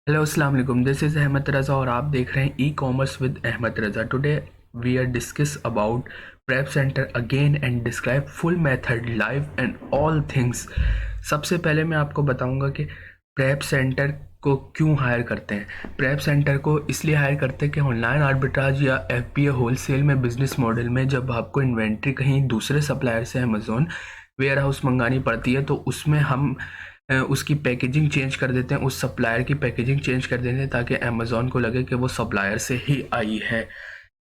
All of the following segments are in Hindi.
हेलो अस्सलाम वालेकुम, दिस इज़ अहमद रज़ा और आप देख रहे हैं e commerce with Ahmad Raza. Today we are discuss about prep center again and describe full method live and all things. सबसे पहले मैं आपको बताऊंगा कि प्रेप सेंटर को क्यों हायर करते हैं। प्रेप सेंटर को इसलिए हायर करते हैं कि ऑनलाइन आर्बिट्राज या एफपीए होलसेल में बिजनेस मॉडल में जब आपको इन्वेंट्री कहीं दूसरे सप्लायर से अमेजोन वेयर हाउस मंगानी पड़ती है तो उसमें हम उसकी पैकेजिंग चेंज कर देते हैं, उस सप्लायर की पैकेजिंग चेंज कर देते हैं ताकि अमेज़ॉन को लगे कि वो सप्लायर से ही आई है।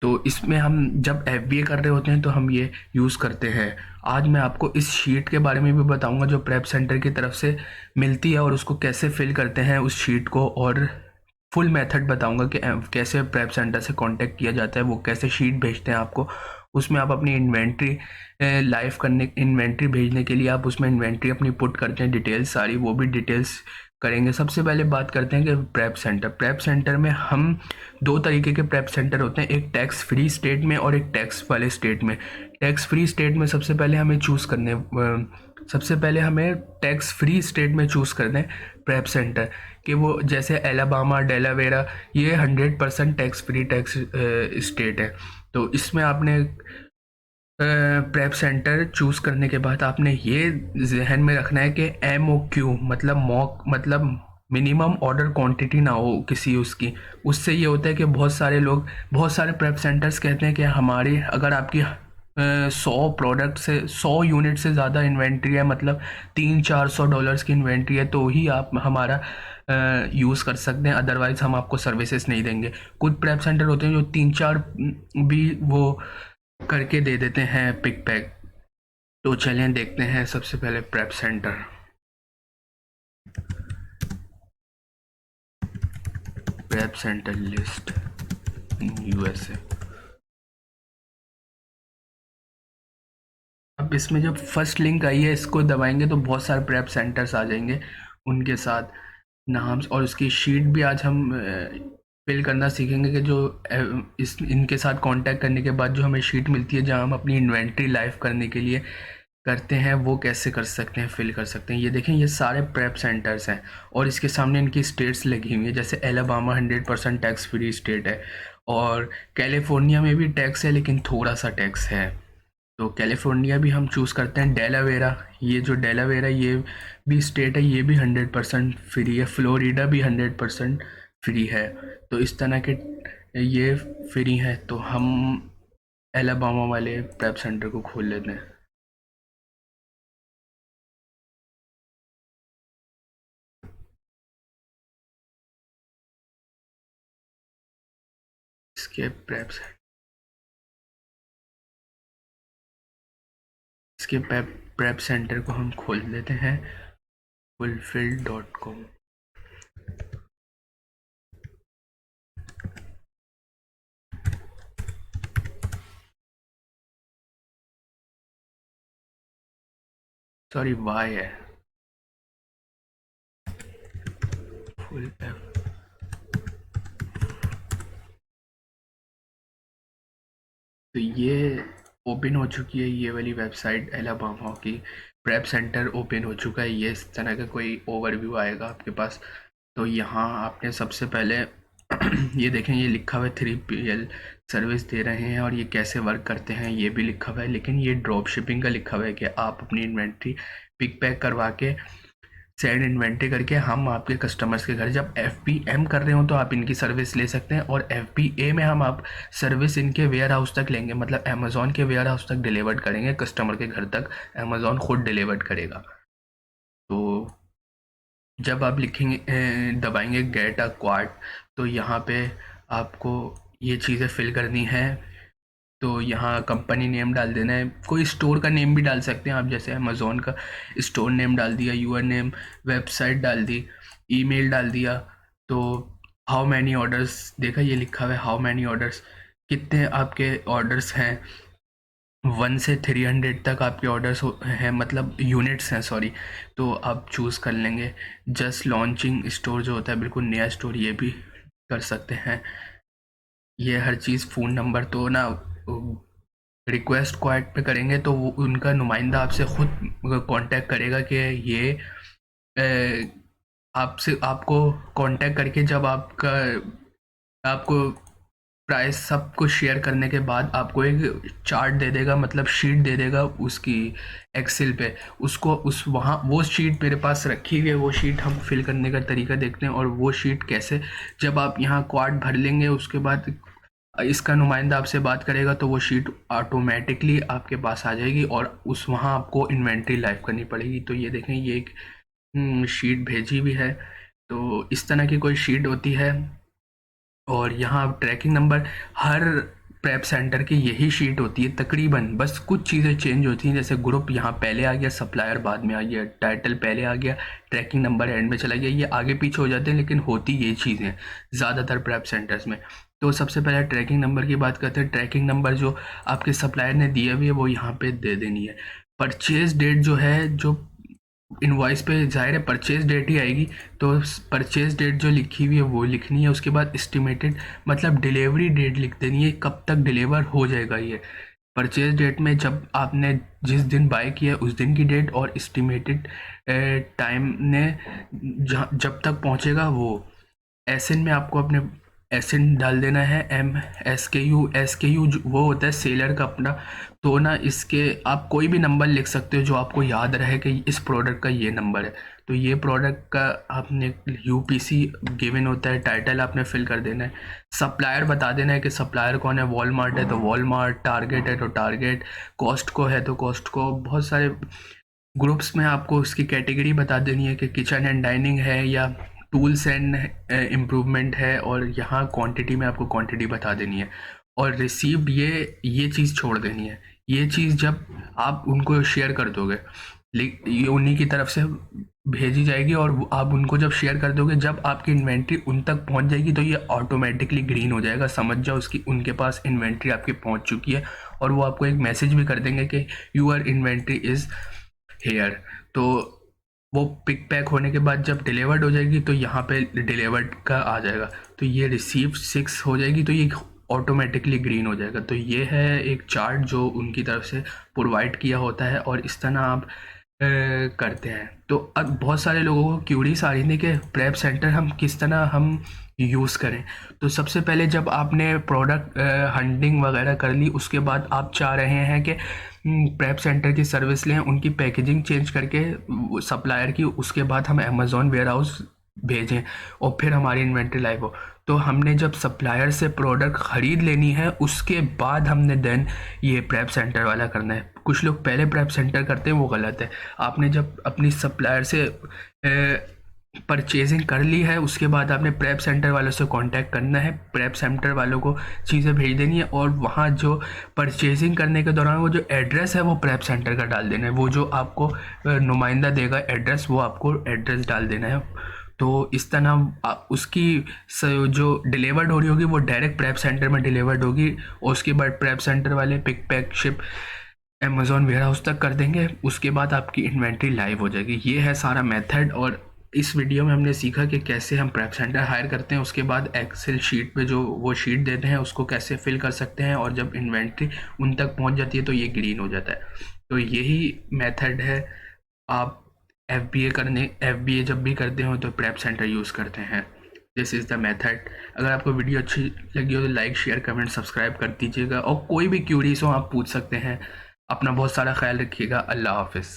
तो इसमें हम जब एफबीए कर रहे होते हैं तो हम ये यूज़ करते हैं। आज मैं आपको इस शीट के बारे में भी बताऊंगा जो प्रेप सेंटर की तरफ से मिलती है और उसको कैसे फिल करते हैं उस शीट को, और फुल मेथड बताऊंगा कि कैसे प्रेप सेंटर से कांटेक्ट किया जाता है, वो कैसे शीट भेजते हैं आपको। उसमें आप अपनी इन्वेंट्री इन्वेंट्री भेजने के लिए आप उसमें इन्वेंट्री अपनी पुट करते हैं, डिटेल्स सारी, वो भी डिटेल्स करेंगे। सबसे पहले बात करते हैं कि प्रेप सेंटर में हम दो तरीके के प्रेप सेंटर होते हैं, एक टैक्स फ्री स्टेट में और एक टैक्स वाले स्टेट में। टैक्स फ्री स्टेट में सबसे पहले हमें टैक्स फ्री स्टेट में चूज़ करना है प्रेप सेंटर, कि वो जैसे एलाबामा, डेलावेरा, ये 100% टैक्स फ्री टैक्स स्टेट है। तो इसमें आपने प्रेप सेंटर चूज़ करने के बाद आपने ये जहन में रखना है कि एम ओ क्यू मतलब मॉक मतलब मिनिमम ऑर्डर क्वांटिटी ना हो किसी उसकी। उससे ये होता है कि बहुत सारे प्रेप सेंटर्स कहते हैं कि हमारी अगर आपकी 100 प्रोडक्ट से 100 यूनिट से ज़्यादा इन्वेंट्री है, मतलब 300-400 डॉलर्स की इन्वेंट्री है, तो ही आप हमारा यूज़ कर सकते हैं, अदरवाइज़ हम आपको सर्विसेज नहीं देंगे। कुछ प्रेप सेंटर होते हैं जो 3-4 भी वो करके दे देते हैं पिक पैक। तो चलें देखते हैं सबसे पहले prep centre list in USA. अब इसमें जब फर्स्ट लिंक आई है इसको दबाएंगे तो बहुत सारे प्रेप सेंटर्स आ जाएंगे, उनके साथ नाम और उसकी शीट भी आज हम फिल करना सीखेंगे कि जो इस इनके साथ कांटेक्ट करने के बाद जो हमें शीट मिलती है जहां हम अपनी इन्वेंट्री लाइव करने के लिए करते हैं, वो कैसे कर सकते हैं, फिल कर सकते हैं। ये देखें, ये सारे प्रेप सेंटर्स हैं और इसके सामने इनकी स्टेट्स लगी हुई है। जैसे एलाबामा 100% टैक्स फ्री स्टेट है, और कैलिफोर्निया में भी टैक्स है लेकिन थोड़ा सा टैक्स है, तो कैलिफोर्निया भी हम चूज़ करते हैं। डेलावेरा, ये जो डेलावेरा ये भी स्टेट है, ये भी 100% फ्री है। फ्लोरिडा भी 100% फ्री है। तो इस तरह के ये फ्री हैं, तो हम एलाबामा वाले प्रेप सेंटर को खोल लेते हैं। इसके प्रेप इसके प्रेप सेंटर को हम खोल देते हैं fulfill.com। सॉरी, वाई है, फुल तो ये ओपन हो चुकी है, ये वाली वेबसाइट एलाबामा की। प्रेप सेंटर ओपन हो चुका है, ये इस तरह का कोई ओवरव्यू आएगा आपके पास। तो यहाँ आपने सबसे पहले ये देखें, ये लिखा हुआ है 3PL सर्विस दे रहे हैं और ये कैसे वर्क करते हैं ये भी लिखा हुआ है, लेकिन ये ड्रॉप शिपिंग का लिखा हुआ है कि आप अपनी इन्वेंट्री पिक पैक करवा के सेंड इन्वेंट्री करके हम आपके कस्टमर्स के घर जब एफपीएम कर रहे हो तो आप इनकी सर्विस ले सकते हैं, और एफपीए में हम आप सर्विस इनके वेयर हाउस तक लेंगे, मतलब अमेज़ॉन के वेयर हाउस तक डिलीवर्ड करेंगे, कस्टमर के घर तक अमेज़ॉन खुद डिलीवर्ड करेगा। तो जब आप लिखेंगे दबाएंगे गेट अ क्वार्ट, तो यहाँ पे आपको ये चीज़ें फिल करनी है। तो यहाँ कंपनी नेम डाल देना है, कोई स्टोर का नेम भी डाल सकते हैं आप, जैसे अमेज़ॉन का स्टोर नेम डाल दिया, यूआर नेम, वेबसाइट डाल दी, ईमेल डाल दिया। तो हाउ मैनी ऑर्डर्स, देखा ये लिखा हुआ है हाउ मैनी ऑर्डर्स, कितने आपके ऑर्डर्स हैं। 1 से 300 तक आपके ऑर्डर्स हैं, मतलब यूनिट्स हैं, सॉरी। तो आप चूज़ कर लेंगे। जस्ट लॉन्चिंग स्टोर जो होता है बिल्कुल नया स्टोर, ये भी कर सकते हैं। ये हर चीज़, फ़ोन नंबर तो ना रिक्वेस्ट क्वाइट पे करेंगे तो वो उनका नुमाइंदा आपसे खुद कांटेक्ट करेगा कि ये आपसे आपको कांटेक्ट करके जब आपको प्राइस सब कुछ शेयर करने के बाद आपको एक चार्ट दे देगा, मतलब शीट दे देगा उसकी एक्सेल पे। उसको उस वहाँ वो शीट मेरे पास रखी हुई है, वो शीट हम फिल करने का तरीका देखते हैं। और वो शीट कैसे, जब आप यहाँ क्वाड भर लेंगे उसके बाद इसका नुमाइंदा आपसे बात करेगा तो वो शीट ऑटोमेटिकली आपके पास आ जाएगी और उस वहाँ आपको इन्वेंट्री लाइव करनी पड़ेगी। तो ये देखें, ये एक शीट भेजी हुई है। तो इस तरह की कोई शीट होती है। और यहाँ ट्रैकिंग नंबर हर प्रेप सेंटर की यही शीट होती है तकरीबन, बस कुछ चीज़ें चेंज होती हैं, जैसे ग्रुप यहाँ पहले आ गया, सप्लायर बाद में आ गया, टाइटल पहले आ गया, ट्रैकिंग नंबर एंड में चला गया। ये आगे पीछे हो जाते हैं लेकिन होती ये चीज़ें ज़्यादातर प्रेप सेंटर्स में। तो सबसे पहले ट्रैकिंग नंबर की बात करते हैं। ट्रैकिंग नंबर जो आपके सप्लायर ने दिए हुए है वो यहाँ पे दे देनी है। परचेज डेट जो है, जो इनवॉइस पे ज़ाहिर है परचेज डेट ही आएगी, तो परचेज डेट जो लिखी हुई है वो लिखनी है। उसके बाद एस्टिमेटेड मतलब डिलीवरी डेट लिख देनी है, कब तक डिलीवर हो जाएगा ये। परचेज डेट में जब आपने जिस दिन बाय किया उस दिन की डेट, और एस्टिमेटेड टाइम ने जब तक पहुंचेगा वो। एसएन में आपको अपने एसएन डाल देना है, एस के यू वो होता है सेलर का अपना। तो ना इसके आप कोई भी नंबर लिख सकते हो जो आपको याद रहे कि इस प्रोडक्ट का ये नंबर है। तो ये प्रोडक्ट का आपने यूपीसी गिवन होता है, टाइटल आपने फिल कर देना है, सप्लायर बता देना है कि सप्लायर कौन है। वॉलमार्ट है तो वॉलमार्ट, टारगेट है तो टारगेट, कॉस्टको है तो कॉस्टको। बहुत सारे ग्रुप्स में आपको उसकी कैटेगरी बता देनी है कि किचन एंड डाइनिंग है या टूल्स एंड इम्प्रूवमेंट है, और यहाँ क्वांटिटी में आपको क्वांटिटी बता देनी है। और रिसीव्ड ये चीज़ छोड़ देनी है। ये चीज़ जब आप उनको शेयर कर दोगे, ये उन्हीं की तरफ से भेजी जाएगी, और आप उनको जब शेयर कर दोगे, जब आपकी इन्वेंट्री उन तक पहुंच जाएगी तो ये ऑटोमेटिकली ग्रीन हो जाएगा। समझ जाओ उसकी उनके पास इन्वेंट्री आपकी पहुंच चुकी है, और वो आपको एक मैसेज भी कर देंगे कि यूर इन्वेंट्री इज़ हेयर। तो वो पिक पैक होने के बाद जब डिलीवर्ड हो जाएगी तो यहाँ पे डिलीवर्ड का आ जाएगा, तो ये रिसीव 6 हो जाएगी, तो ये ऑटोमेटिकली ग्रीन हो जाएगा। तो ये है एक चार्ट जो उनकी तरफ से प्रोवाइड किया होता है, और इस तरह आप करते हैं। तो अब बहुत सारे लोगों को क्यूरीज आ रही थी कि प्रेप सेंटर हम किस तरह हम यूज़ करें। तो सबसे पहले जब आपने प्रोडक्ट हंटिंग वगैरह कर ली, उसके बाद आप चाह रहे हैं कि प्रेप सेंटर की सर्विस लें, उनकी पैकेजिंग चेंज करके सप्लायर की, उसके बाद हम अमेज़ॉन वेयर हाउस भेजें और फिर हमारी इन्वेंट्री लाइव हो। तो हमने जब सप्लायर से प्रोडक्ट ख़रीद लेनी है उसके बाद हमने देन ये प्रेप सेंटर वाला करना है। कुछ लोग पहले प्रेप सेंटर करते हैं, वो गलत है। आपने जब अपनी सप्लायर से परचेजिंग कर ली है उसके बाद आपने प्रेप सेंटर वालों से कांटेक्ट करना है, प्रेप सेंटर वालों को चीज़ें भेज देनी है, और वहाँ जो परचेजिंग करने के दौरान वो जो एड्रेस है वो प्रेप सेंटर का डाल देना है। वो जो आपको नुमाइंदा देगा एड्रेस, वो आपको एड्रेस डाल देना है। तो इस तरह उसकी जो डिलीवर्ड हो रही होगी वो डायरेक्ट प्रेप सेंटर में डिलीवर्ड होगी, और उसके बाद प्रेप सेंटर वाले pick pack ship Amazon warehouse तक कर देंगे। उसके बाद आपकी इन्वेंट्री लाइव हो जाएगी। ये है सारा मेथड, और इस वीडियो में हमने सीखा कि कैसे हम प्रेप सेंटर हायर करते हैं, उसके बाद एक्सेल शीट पे जो वो शीट देते हैं उसको कैसे फिल कर सकते हैं, और जब इन्वेंट्री उन तक पहुंच जाती है तो ये ग्रीन हो जाता है। तो यही मेथड है। आप एफ बी ए जब भी करते हो तो प्रेप सेंटर यूज़ करते हैं। This is the method. अगर आपको वीडियो अच्छी लगी हो तो लाइक, शेयर, कमेंट, सब्सक्राइब कर दीजिएगा, और कोई भी क्यूरीज हो आप पूछ सकते हैं। अपना बहुत सारा ख्याल रखिएगा। अल्लाह हाफिज़।